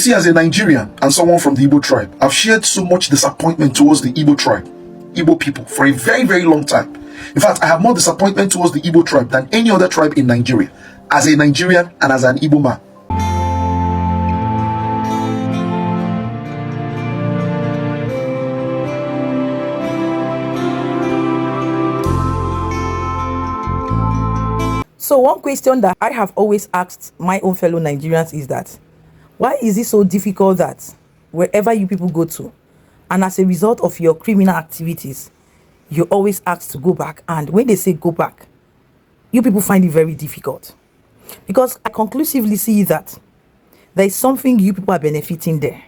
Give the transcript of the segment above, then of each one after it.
see, as a Nigerian and someone from the Igbo tribe, I've shared so much disappointment towards the Igbo tribe, Igbo people, for a very, very long time. In fact, I have more disappointment towards the Igbo tribe than any other tribe in Nigeria, as a Nigerian and as an Igbo man. So one question that I have always asked my own fellow Nigerians is that, why is it so difficult that wherever you people go to, and as a result of your criminal activities, you're always asked to go back? And when they say go back, you people find it very difficult. Because I conclusively see that there is something you people are benefiting there.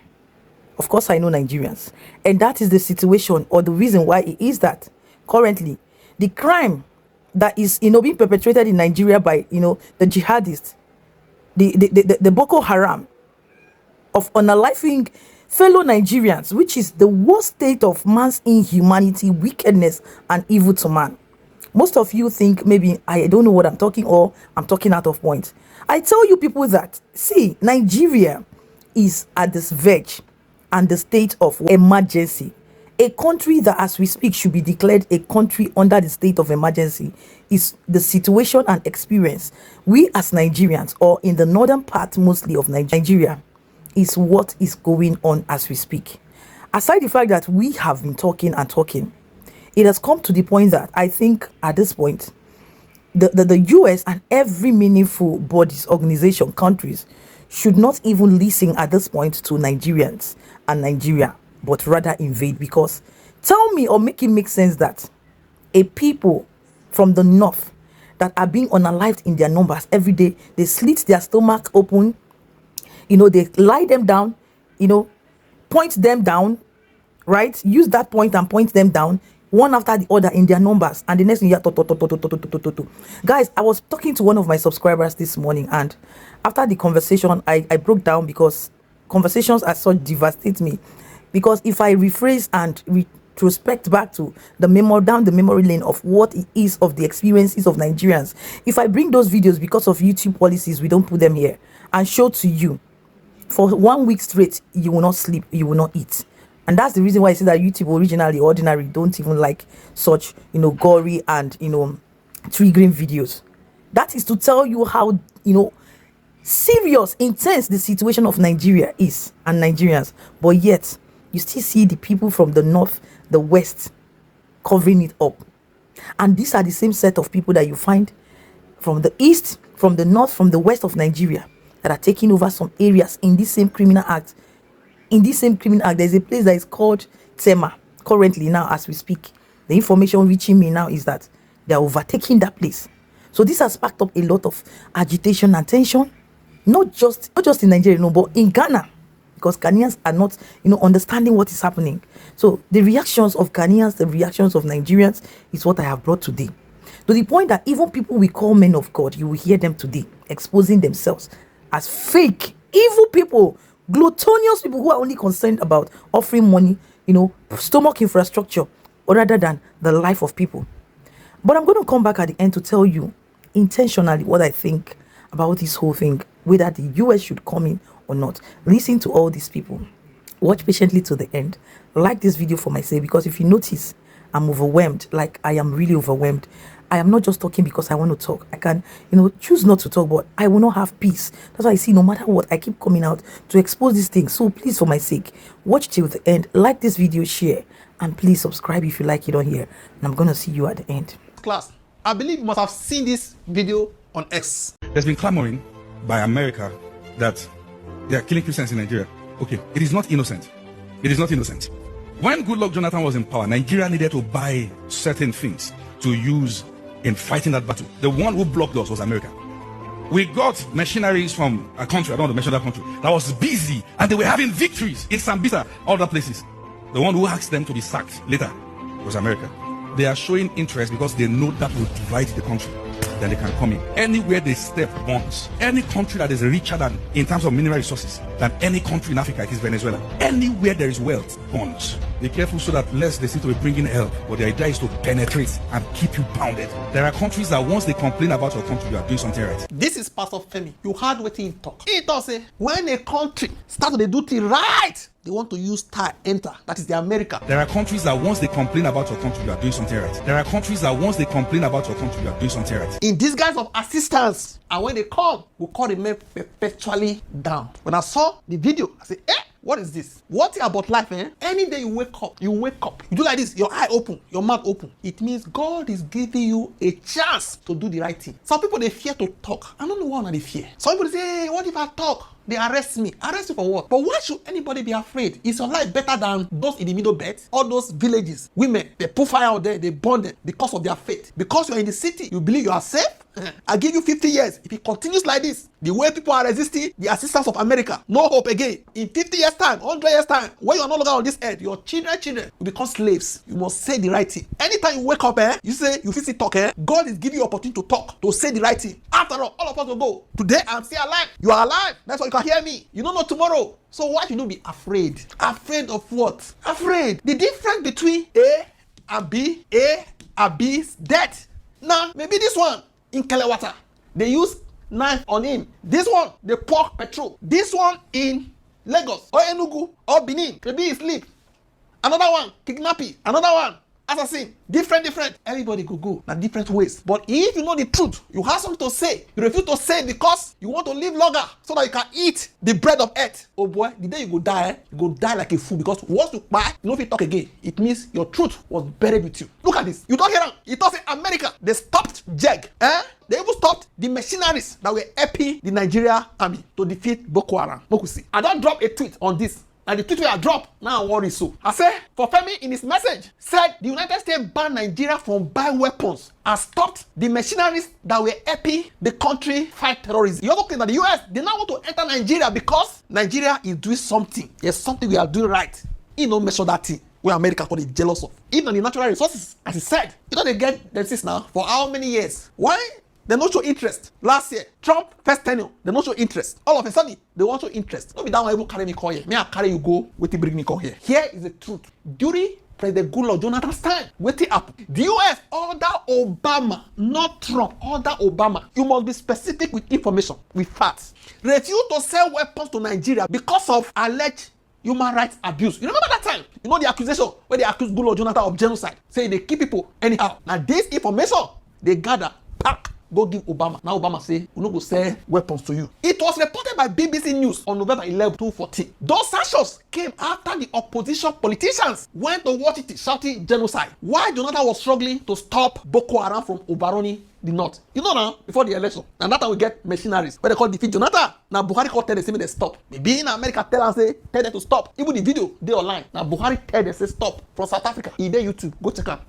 Of course, I know Nigerians. And that is the situation, or the reason why it is that currently the crime that is, being perpetrated in Nigeria by, the jihadists, the Boko Haram, of unaliving fellow Nigerians, which is the worst state of man's inhumanity, wickedness, and evil to man. Most of you think maybe I don't know what I'm talking, or I'm talking out of point. I tell you people that, see, Nigeria is at this verge and the state of emergency. A country that, as we speak, should be declared a country under the state of emergency is the situation and experience we as Nigerians, or in the northern part mostly of Nigeria, is what is going on as we speak. Aside the fact that we have been talking and talking, it has come to the point that I think at this point, the US and every meaningful bodies, organization, countries should not even listen at this point to Nigerians and Nigeria, but rather invade. Because tell me, or make it make sense, that a people from the north that are being unalived in their numbers every day, they slit their stomach open, they lie them down, point them down, right? Use that point and point them down, one after the other in their numbers, and the next thing you hear, guys, I was talking to one of my subscribers this morning, and after the conversation, I broke down, because conversations as such devastate me. Because if I rephrase and retrospect back to down the memory lane of what it is of the experiences of Nigerians, if I bring those videos, because of YouTube policies, we don't put them here, and show to you, for 1 week straight, you will not sleep, you will not eat. And that's the reason why I say that YouTube originally, ordinary, don't even like such, gory and, triggering videos. That is to tell you how, serious, intense the situation of Nigeria is and Nigerians. But yet, you still see the people from the north, the west, covering it up. And these are the same set of people that you find from the east, from the north, from the west of Nigeria, that are taking over some areas in this same criminal act. In this same criminal act, there's a place that is called Tema. Currently, now, as we speak, the information reaching me now is that they are overtaking that place. So this has sparked up a lot of agitation and tension, not just in Nigeria, but in Ghana, because Ghanaians are not, understanding what is happening. So the reactions of Ghanaians, the reactions of Nigerians is what I have brought today. To the point that even people we call men of God, you will hear them today exposing themselves as fake, evil people, gluttonous people who are only concerned about offering money, stomach infrastructure, rather than the life of people. But I'm going to come back at the end to tell you intentionally what I think about this whole thing, whether the US should come in or not. Listen to all these people. Watch patiently to the end. Like this video for myself, because if you notice, I'm overwhelmed. Like, I am really overwhelmed. I am not just talking because I want to talk. I can, choose not to talk, but I will not have peace. That's why I see no matter what, I keep coming out to expose these things. So please, for my sake, watch till the end. Like this video, share, and please subscribe if you like it on here. And I'm going to see you at the end. Class, I believe you must have seen this video on X. There's been clamoring by America that they are killing Christians in Nigeria. Okay, it is not innocent. It is not innocent. When Goodluck Jonathan was in power, Nigeria needed to buy certain things to use in fighting that battle. The one who blocked us was America. We got machineries from a country, I don't want to mention that country, that was busy, and they were having victories in Sambisa, other places. The one who asked them to be sacked later was America. They are showing interest because they know that will divide the country. Then they can come in. Anywhere they step once, any country that is richer than, in terms of mineral resources, than any country in Africa, it is Venezuela. Anywhere there is wealth, guns. Be careful so that less they seem to be bringing help, but the idea is to penetrate and keep you pounded. There are countries that once they complain about your country, you are doing something right. This is Pastor Femi. You heard what he talk. He talk say when a country start to do things right, they want to use star enter. That is the America. There are countries that once they complain about your country, you are doing something right. There are countries that once they complain about your country, you are doing something right. In disguise of assistance, and when they come, we call the men perpetually down. When I saw the video, I said, what is this? What about life, eh? Any day you wake up, you do like this, your eye open, your mouth open. It means God is giving you a chance to do the right thing. Some people, they fear to talk. I don't know why they fear. Some people say, hey, what if I talk? They arrest me. Arrest you for what? But why should anybody be afraid? Is your life better than those in the middle belt? All those villages, women, they put fire out there, they burn them because of their faith. Because you're in the city, you believe you are safe? I give you 50 years. If it continues like this, the way people are resisting the assistance of America, no hope again. In 50 years time, 100 years time, when you are no longer on this earth, your children will become slaves. You must say the right thing. Anytime you wake up, you say you feel talk, God is giving you opportunity to talk, to say the right thing. After all of us will go. Today I'm still alive. You are alive. That's why you can hear me. You don't know tomorrow. So why should you be afraid? Afraid of what? Afraid. The difference between A and B is death. Now, maybe this one in Kelewata, they use knife on him. This one, they pour petrol. This one in Lagos or Enugu or Benin, maybe he sleep. Another one, kidnapping. Another one, assassin. Different. Everybody could go in different ways. But if you know the truth, you have something to say. You refuse to say it because you want to live longer so that you can eat the bread of earth. Oh boy, the day you go die, you go die like a fool because once you die, you don't fit talk again. It means your truth was buried with you. Look at this. You don't hear them. It does say America. They stopped JEG. They even stopped the machineries that were helping the Nigeria army to defeat Boko Haram. Mokusi. I don't drop a tweet on this. And the tweet where I drop, now I worry so. I say, for Femi in his message, said the United States banned Nigeria from buying weapons and stopped the machineries that were helping the country fight terrorism. You also think that the US, they now want to enter Nigeria because Nigeria is doing something. There's something we are doing right. You don't measure that thing where America called it jealous of. Even the natural resources, as he said, you know they get this now for how many years? Why? They don't show interest. Last year, Trump first tenure, they don't show interest. All of a sudden, they want to show interest. Don't be that one even carry me call here. Me I carry you go, wait till bring me call here. Here is the truth. During President Goodluck Jonathan's time, wait up. The US order Obama, not Trump, order Obama. You must be specific with information, with facts. Refuse to sell weapons to Nigeria because of alleged human rights abuse. You remember that time? You know the accusation where they accused Goodluck Jonathan of genocide, saying they kill people anyhow. Now this information they gather, pack. Go give Obama. Now Obama say, we no go sell weapons to you. It was reported by BBC News on November 11, 2014. Those sanctions came after the opposition politicians went to watch it shouting genocide. Why Jonathan was struggling to stop Boko Haram from overrunning the north. You know now, before the election. And that time we get machineries. Where they call defeat Jonathan. Now Buhari called tell them say they stop. Maybe in America tell them to stop. Even the video, they online. Now Buhari tell them say stop. From South Africa. In their YouTube. Go check out.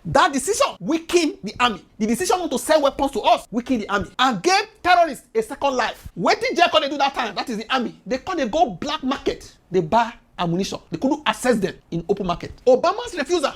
That decision weakened the army. The decision not to sell weapons to us weakened the army. And gave terrorists a second life. What did Jacob they do that time? That is the army. They go black market. They buy ammunition. They couldn't access them in open market. Obama's refusal.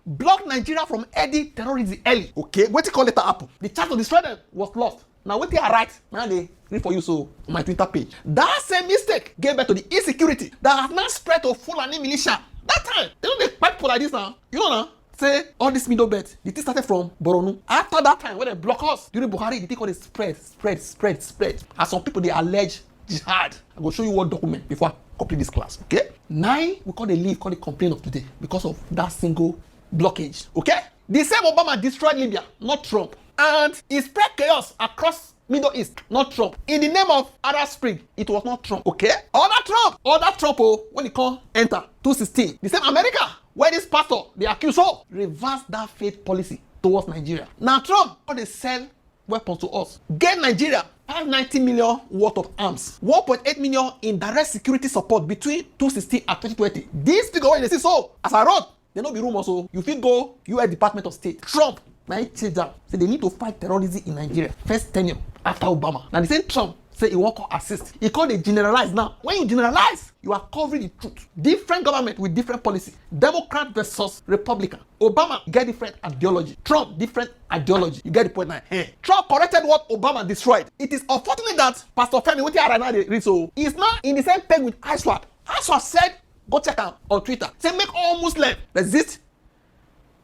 Blocked Nigeria from heading terrorism early. Okay, what you call later happen? The chance to destroy them was lost. Now what they are right, now they read for you so on my Twitter page. That same mistake gave birth to the insecurity that has now spread to Fulani militia. That time, they don't make people like this now. You know now? Say all this middle belt, the thing started from Borno. After that time, when they block us during Buhari, the thing called it spread. And some people they allege jihad. I will show you one document before I complete this class. Okay? Now we call the complaint of today because of that single blockage. Okay? The same Obama destroyed Libya, not Trump. And he spread chaos across Middle East, not Trump. In the name of Arab Spring, it was not Trump. Okay? Other Trump, when he come enter 2016. The same America, where this pastor, they accuse reverse that faith policy towards Nigeria. Now Trump, they sell weapons to us. Get Nigeria 590 million worth of arms, 1.8 million in direct security support between 2016 and 2020. This figure when they see so, as I wrote, there no be rumors so you fit go US Department of State. Trump now he changed that. Say they need to fight terrorism in Nigeria. First tenure after Obama. Now the same Trump say he won't call assist. He called it generalize now. When you generalize, you are covering the truth. Different government with different policy. Democrat versus Republican. Obama get different ideology. Trump different ideology. You get the point now. Trump corrected what Obama destroyed. It is unfortunate that Pastor Femi, what he right now read so, is not in the same peg with ISWAP. ISWAP said Go check out on Twitter. Say make all Muslims resist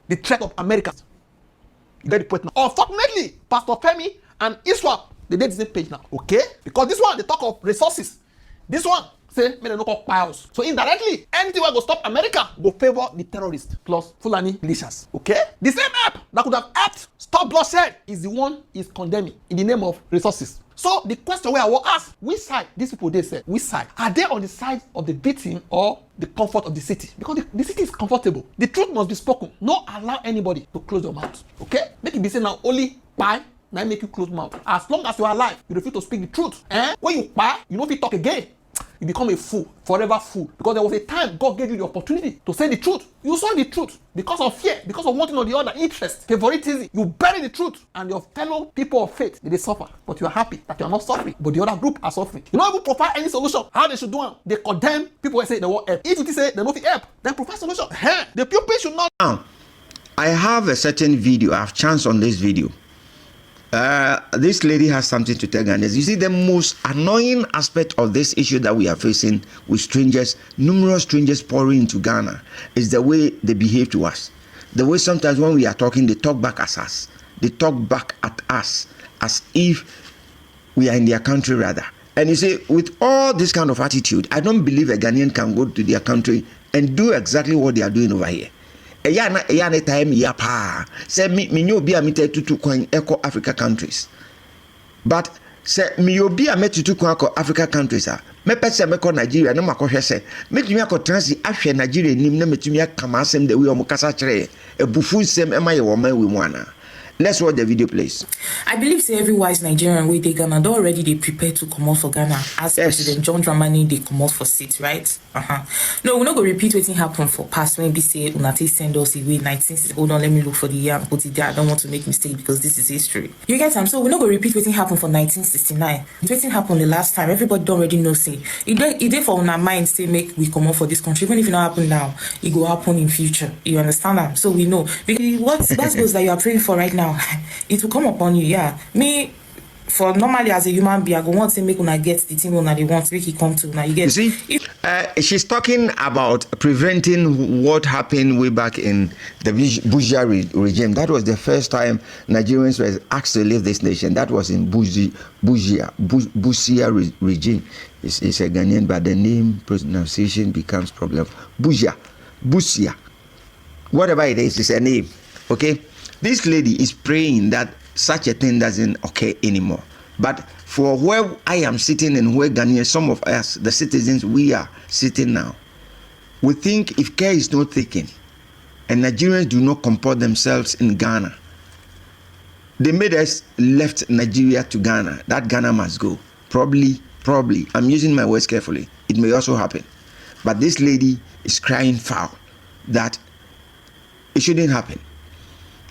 the threat of America. You get the point now. Unfortunately, Pastor Femi and Iswap, they did the same page now. Okay? Because this one, they talk of resources. This one, say, may they no call piles. So indirectly, anything will go stop America, go favor the terrorists plus Fulani militias. Okay? The same app that could have helped stop bloodshed is the one is condemning in the name of resources. So the question where I will ask, which side these people they say, which side? Are they on the side of the victim or the comfort of the city? Because the city is comfortable. The truth must be spoken. Not allow anybody to close your mouth. Okay? Make it be said now only buy, now make you close mouth. As long as you are alive, you refuse to speak the truth. When you buy, you don't fit talk again. You become a fool, forever fool. Because there was a time God gave you the opportunity to say the truth. You saw the truth because of fear, because of one thing or the other, interest, favoritism. You bury the truth and your fellow people of faith, they suffer. But you are happy that you are not suffering, but the other group are suffering. You don't even provide any solution. How they should do it? They condemn people who say they won't help. If you say they don't help, then provide solution. The pupil should not. Now, I have a certain video. I have chance on this video. This lady has something to tell Ghanaians. You see, the most annoying aspect of this issue that we are facing with strangers, numerous strangers pouring into Ghana, is the way they behave to us. The way sometimes when we are talking, they talk back at us. They talk back at us as if we are in their country rather. And you see, with all this kind of attitude, I don't believe a Ghanaian can go to their country and do exactly what they are doing over here. Eyana time yapa. Say me nyo bi amete tutu kwan eco Africa countries. But say me yo bi amete tutu kwan eco Africa countries a. Me pese me ko Nigeria no makohwe se. Me tumi akọ transi ahwe Nigeria nim na metumi akama asem de we o mukasa kire. Ebufu nsem ema ye wo man we mu ana. Let's watch the video, please. I believe say every wise Nigerian way they Ghana, they already they prepare to come out for Ghana as President Johndramanimahama they come out for seat, right? No, we're not going to repeat what happened for past when we say Unate send us away 1960. Hold on, let me look for the year and put it there. I don't want to make mistake because this is history. You get them? So we're not going to repeat what happened for 1969. What happened the last time? Everybody don't already know. Say it did for our mind say make we come out for this country. Even if it not happen now, it will happen in future. You understand that? So we know because what that goes that you are praying for right now. It will come upon you, yeah. Me, for normally as a human being, I go want to make una get the thing una they want to make it come to now. You get. You see, she's talking about preventing what happened way back in the Busia regime. That was the first time Nigerians were asked to leave this nation. That was in Busia regime. It's a Ghanaian, but the name pronunciation becomes problem. Busia, whatever it is, it's a name. Okay. This lady is praying that such a thing doesn't occur anymore. But for where I am sitting and where Ghanaians, some of us, the citizens, we are sitting now, we think if care is not taken and Nigerians do not comport themselves in Ghana, they made us left Nigeria to Ghana. That Ghana must go. Probably, I'm using my words carefully. It may also happen. But this lady is crying foul that it shouldn't happen.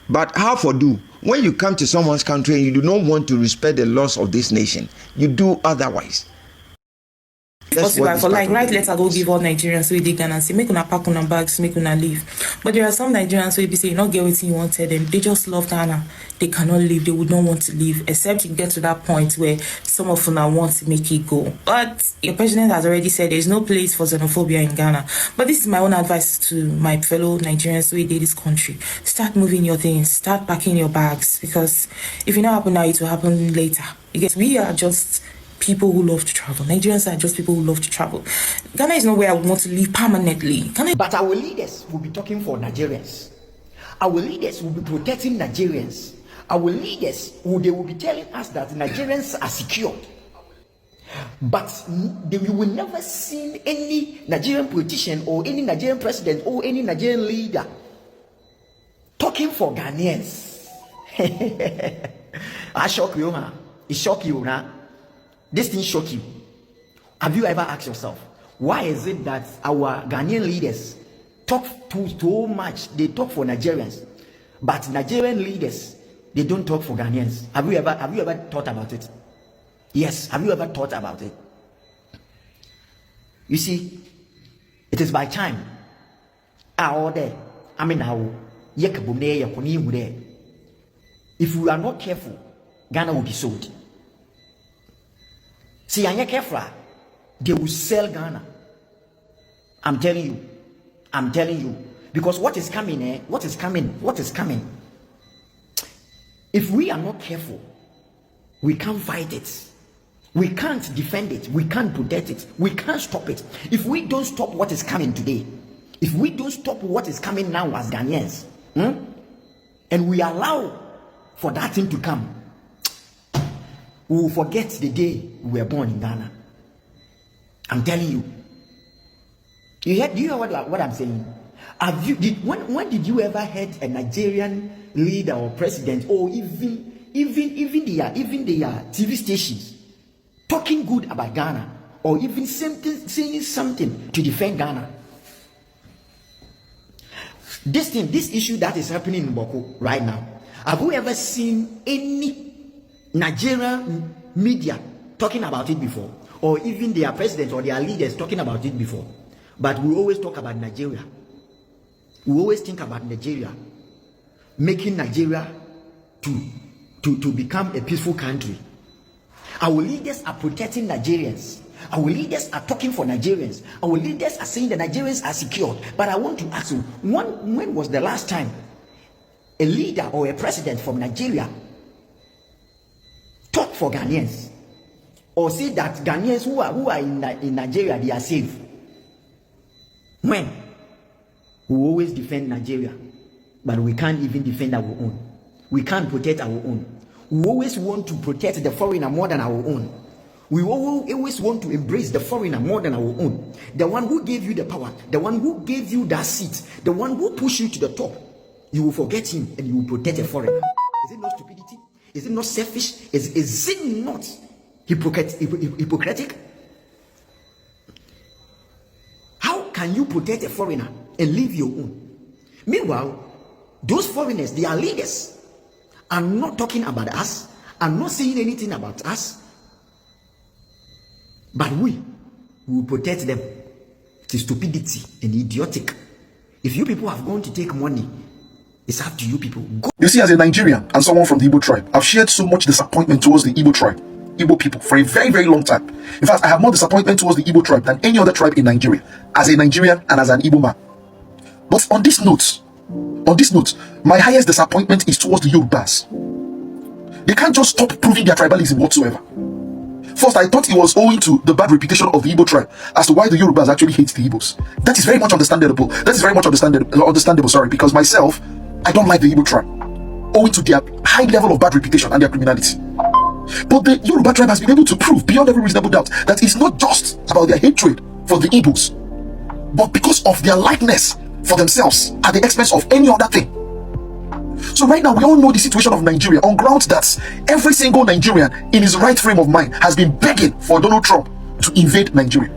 But how for do? When you come to someone's country and you do not want to respect the laws of this nation, you do otherwise. Possible for like write letter go give all Nigerians so they Ghana and say make una pack una bags, make una leave. But there are some Nigerians who be say you not get what you wanted them. They just love Ghana. They cannot leave. They would not want to leave, except you get to that point where some of them want to make it go. But the president has already said there's no place for xenophobia in Ghana. But this is my own advice to my fellow Nigerians who did this country. Start moving your things. Start packing your bags, because if it not happen now, it will happen later. Because we are just people who love to travel. Nigerians are just people who love to travel. Ghana is not where I would want to live permanently. But our leaders will be talking for Nigerians. Our leaders will be protecting Nigerians. Our leaders, they will be telling us that Nigerians are secured. But we will never see any Nigerian politician or any Nigerian president or any Nigerian leader talking for Ghanaians. I shock you, huh? It shock you, huh? This thing shock you. Have you ever asked yourself, why is it that our Ghanaian leaders talk too much? They talk for Nigerians, but Nigerian leaders, they don't talk for Ghanaians. Have you ever thought about it? Yes, have you ever thought about it? You see, it is by time. If we are not careful, Ghana will be sold. See, and careful, they will sell Ghana. I'm telling you. I'm telling you. Because what is coming, what is coming? If we are not careful, we can't fight it. We can't defend it. We can't protect it. We can't stop it. If we don't stop what is coming today, if we don't stop what is coming now as Ghanaians, and we allow for that thing to come, we will forget the day we were born in Ghana. I'm telling you. Do you hear what I'm saying? When did you ever heard a Nigerian leader or president, or even their TV stations talking good about Ghana, or even saying something to defend Ghana? This issue that is happening in Boko right now, have you ever seen any Nigerian media talking about it before, or even their presidents or their leaders talking about it before? But we always talk about Nigeria. We always think about Nigeria, making Nigeria to become a peaceful country. Our leaders are protecting Nigerians. Our leaders are talking for Nigerians. Our leaders are saying the Nigerians are secured. But I want to ask you, when was the last time a leader or a president from Nigeria talked for Ghanaians, or say that Ghanaians who are in Nigeria, they are safe? When? We always defend Nigeria, but we can't even defend our own. We can't protect our own. We always want to protect the foreigner more than our own. We always want to embrace the foreigner more than our own. The one who gave you the power, the one who gave you that seat, the one who pushed you to the top, you will forget him and you will protect a foreigner. Is it not stupidity? Is it not selfish? Is it not hypocritic? How can you protect a foreigner and leave your own? Meanwhile, those foreigners, their leaders, are not talking about us, are not saying anything about us, but we will protect them. It is stupidity and idiotic. If you people have gone to take money, it's up to you people. Go. You see, as a Nigerian and someone from the Igbo tribe, I've shared so much disappointment towards the Igbo tribe, Igbo people, for a very, very long time. In fact, I have more disappointment towards the Igbo tribe than any other tribe in Nigeria, as a Nigerian and as an Igbo man. But on this note, my highest disappointment is towards the Yorubas. They can't just stop proving their tribalism whatsoever. First, I thought it was owing to the bad reputation of the Igbo tribe as to why the Yorubas actually hate the Igbos. That is very much understandable. Sorry, because myself, I don't like the Igbo tribe, owing to their high level of bad reputation and their criminality. But the Yoruba tribe has been able to prove beyond every reasonable doubt that it's not just about their hatred for the Igbos, but because of their likeness for themselves at the expense of any other thing. So right now, we all know the situation of Nigeria on grounds that every single Nigerian in his right frame of mind has been begging for Donald Trump to invade Nigeria,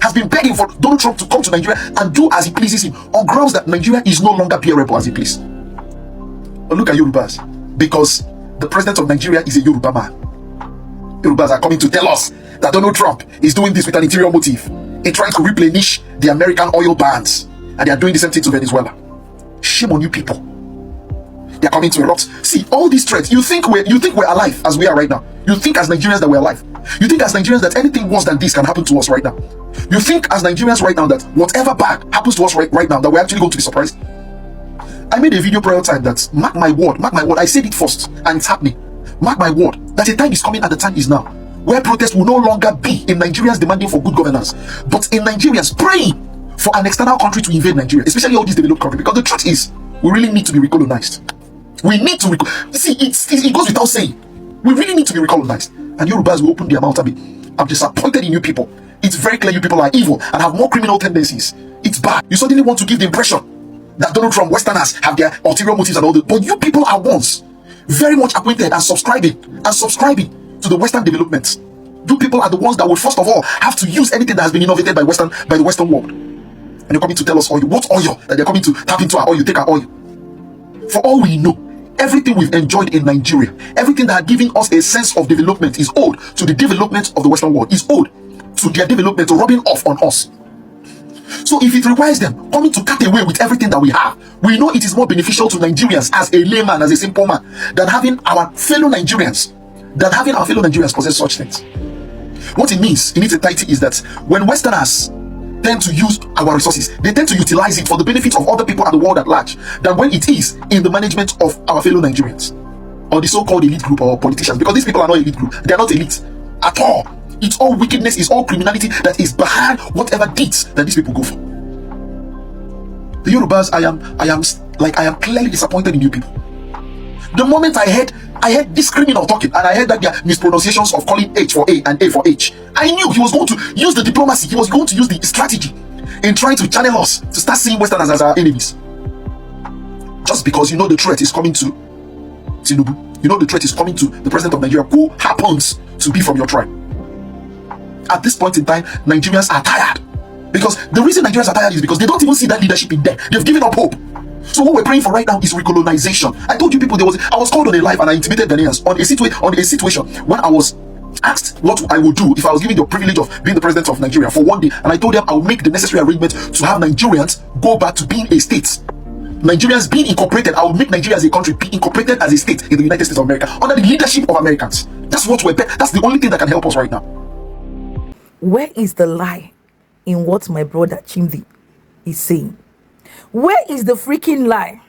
has been begging for Donald Trump to come to Nigeria and do as he pleases him, on grounds that Nigeria is no longer bearable as he pleases. But look at Yorubas, because the president of Nigeria is a Yoruba man. Yorubas are coming to tell us that Donald Trump is doing this with an interior motive in trying to replenish the American oil bans, and they are doing the same thing to Venezuela. Shame on you people. They are coming to erupt. See, all these threats, you think we're alive as we are right now. You think as Nigerians that we're alive. You think as Nigerians that anything worse than this can happen to us right now. You think as Nigerians right now that whatever bad happens to us right now, that we're actually going to be surprised. I made a video prior time that, mark my word, I said it first and it's happening. Mark my word, that a time is coming and the time is now, where protests will no longer be in Nigerians demanding for good governance, but in Nigerians praying for an external country to invade Nigeria, especially all these developed countries. Because the truth is, we really need to be recolonized. We need to see, it goes without saying, we really need to be recolonized. And Yorubas will open their mouth and be, I'm disappointed in you people. It's very clear you people are evil and have more criminal tendencies. It's bad. You suddenly want to give the impression that Donald Trump, Westerners, have their ulterior motives and all that. But you people are ones very much acquainted and subscribing to the Western developments. You people are the ones that will first of all have to use anything that has been innovated by the Western world. And you're coming to tell us oil. What oil? That they're coming to tap into our oil, take our oil. For all we know, everything we've enjoyed in Nigeria, everything that had given us a sense of development is owed to the development of the Western world, is owed to their development, to rubbing off on us. So if it requires them coming to cut away with everything that we have, we know it is more beneficial to Nigerians as a layman, as a simple man, than having our fellow Nigerians possess such things. What it means in its entirety is that when Westerners tend to use our resources, they tend to utilize it for the benefit of other people and the world at large than when it is in the management of our fellow Nigerians or the so-called elite group or politicians, because these people are not elite group. They are not elite at all. It's all wickedness, it's all criminality that is behind whatever deeds that these people go for. The Yorubas, I am clearly disappointed in you people. The moment I heard this criminal talking, and I heard that their mispronunciations of calling H for A and A for H, I knew he was going to use the diplomacy, he was going to use the strategy in trying to channel us to start seeing Westerners as our enemies. Just because you know the threat is coming to Tinubu, you know the threat is coming to the president of Nigeria, who happens to be from your tribe. At this point in time, Nigerians are tired. Because the reason Nigerians are tired is because they don't even see that leadership in there. They've given up hope. So what we're praying for right now is recolonization. I told you people, I was called on a live and I intimated Ghanaians on a situation when I was asked what I would do if I was given the privilege of being the president of Nigeria for one day, and I told them I would make the necessary arrangements to have Nigerians go back to being a state. Nigerians being incorporated, I will make Nigeria as a country be incorporated as a state in the United States of America under the leadership of Americans. That's the only thing that can help us right now. Where is the lie in what my brother Chimdi is saying? Where is the freaking lie?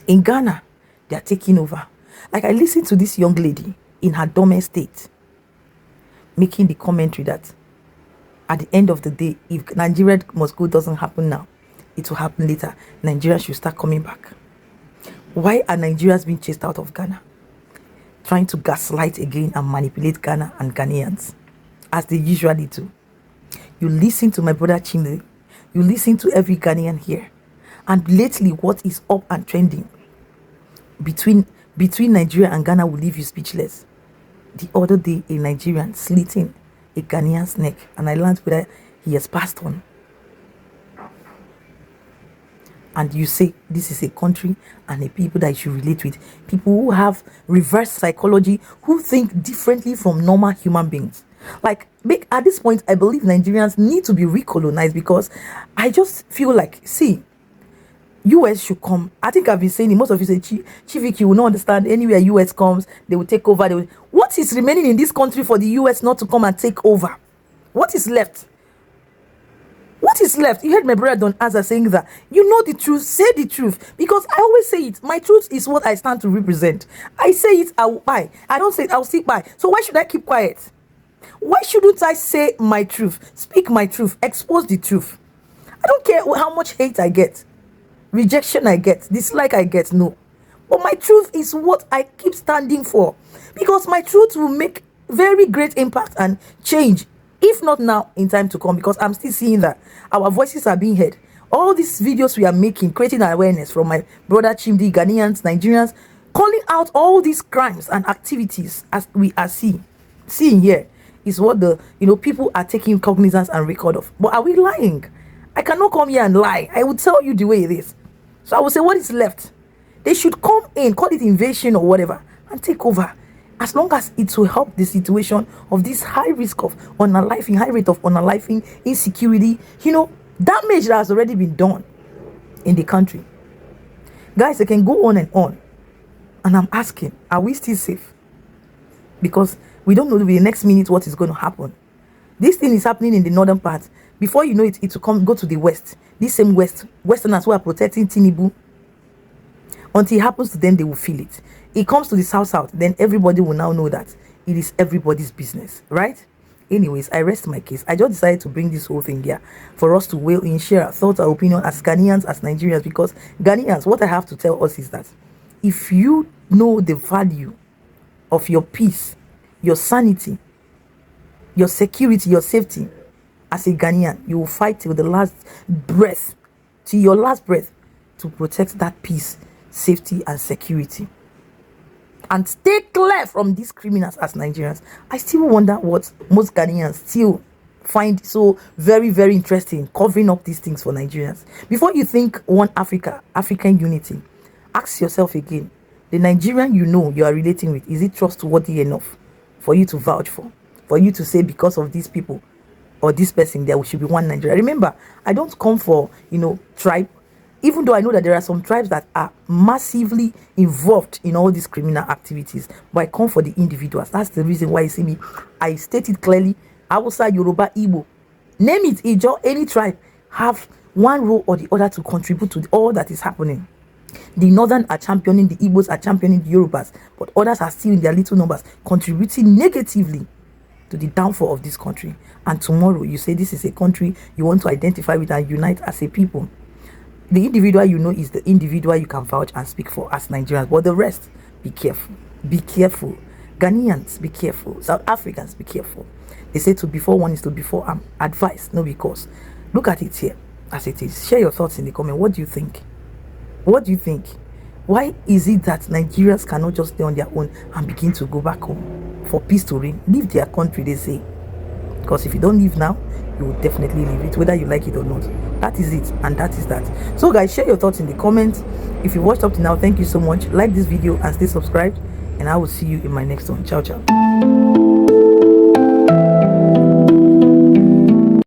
In Ghana, they are taking over. Like, I listened to this young lady in her dormant state making the commentary that at the end of the day, if Nigeria must go doesn't happen now, it will happen later. Nigeria should start coming back. Why are Nigerians being chased out of Ghana? Trying to gaslight again and manipulate Ghana and Ghanaians, as they usually do. You listen to my brother Chimdi, you listen to every Ghanaian here, and lately what is up and trending between Nigeria and Ghana will leave you speechless. The other day, a Nigerian slitting a Ghanaian's neck, and I learned whether he has passed on. And you say this is a country and a people that you should relate with, people who have reverse psychology, who think differently from normal human beings. Like, at this point, I believe Nigerians need to be recolonized, because I just feel like, see, US should come. I think I've been saying it. Most of you say, Chief, you will not understand. Anywhere US comes, they will take over. What is remaining in this country for the US not to come and take over? What is left? What is left? You heard my brother Don Azza saying that. You know the truth, say the truth. Because I always say it. My truth is what I stand to represent. I say it, I will buy. I don't say it, I'll stick by. So why should I keep quiet? Why shouldn't I say my truth? Speak my truth. Expose the truth. I don't care how much hate I get, rejection I get, dislike I get, no. But my truth is what I keep standing for. Because my truth will make very great impact and change. If not now, in time to come, because I'm still seeing that our voices are being heard. All these videos we are making, creating awareness from my brother Chimdi, Ghanaians, Nigerians, calling out all these crimes and activities as we are seeing here, is what the people are taking cognizance and record of. But are we lying? I cannot come here and lie. I will tell you the way it is. So I will say what is left. They should come in, call it invasion or whatever, and take over. As long as it will help the situation of this high risk of unaliving, high rate of unaliving, insecurity, damage that has already been done in the country. Guys, I can go on. And I'm asking, are we still safe? Because we don't know the next minute what is going to happen. This thing is happening in the northern part. Before you know it, it will go to the west. This same Westerners who are protecting Tinubu, until it happens to them, they will feel it. It comes to the south, then everybody will now know that it is everybody's business, right? Anyways, I rest my case. I just decided to bring this whole thing here for us to weigh in, share our thoughts, our opinion as Ghanaians, as Nigerians. Because Ghanaians, what I have to tell us is that if you know the value of your peace, your sanity, your security, your safety, as a Ghanaian, you will fight till the last breath, to your last breath, to protect that peace, safety, and security. And stay clear from these criminals as Nigerians. I still wonder what most Ghanaians still find so very, very interesting, covering up these things for Nigerians. Before you think one African unity, ask yourself again, the Nigerian you are relating with, is it trustworthy enough for you to vouch for you to say because of these people or this person there should be one Nigeria? Remember, I don't come for tribe. Even though I know that there are some tribes that are massively involved in all these criminal activities, but I come for the individuals. That's the reason why you see me. I stated clearly, Hausa, Yoruba, Igbo, Name it, Ijo, any tribe have one role or the other to contribute to all that is happening. The Northern are championing, the Igbos are championing the Yorubas, but others are still in their little numbers contributing negatively to the downfall of this country. And tomorrow you say this is a country you want to identify with and unite as a people. The individual you know is the individual you can vouch and speak for as Nigerians, but the rest, be careful. Be careful. Ghanaians, be careful. South Africans, be careful. They say to before one is to before advice, no because. Look at it here as it is. Share your thoughts in the comment. What do you think? What do you think? Why is it that Nigerians cannot just stay on their own and begin to go back home for peace to reign? Leave their country, they say. Because if you don't leave now, you will definitely leave it, whether you like it or not. That is it, and that is that. So guys, share your thoughts in the comments. If you watched up to now, thank you so much. Like this video and stay subscribed, and I will see you in my next one. Ciao, ciao.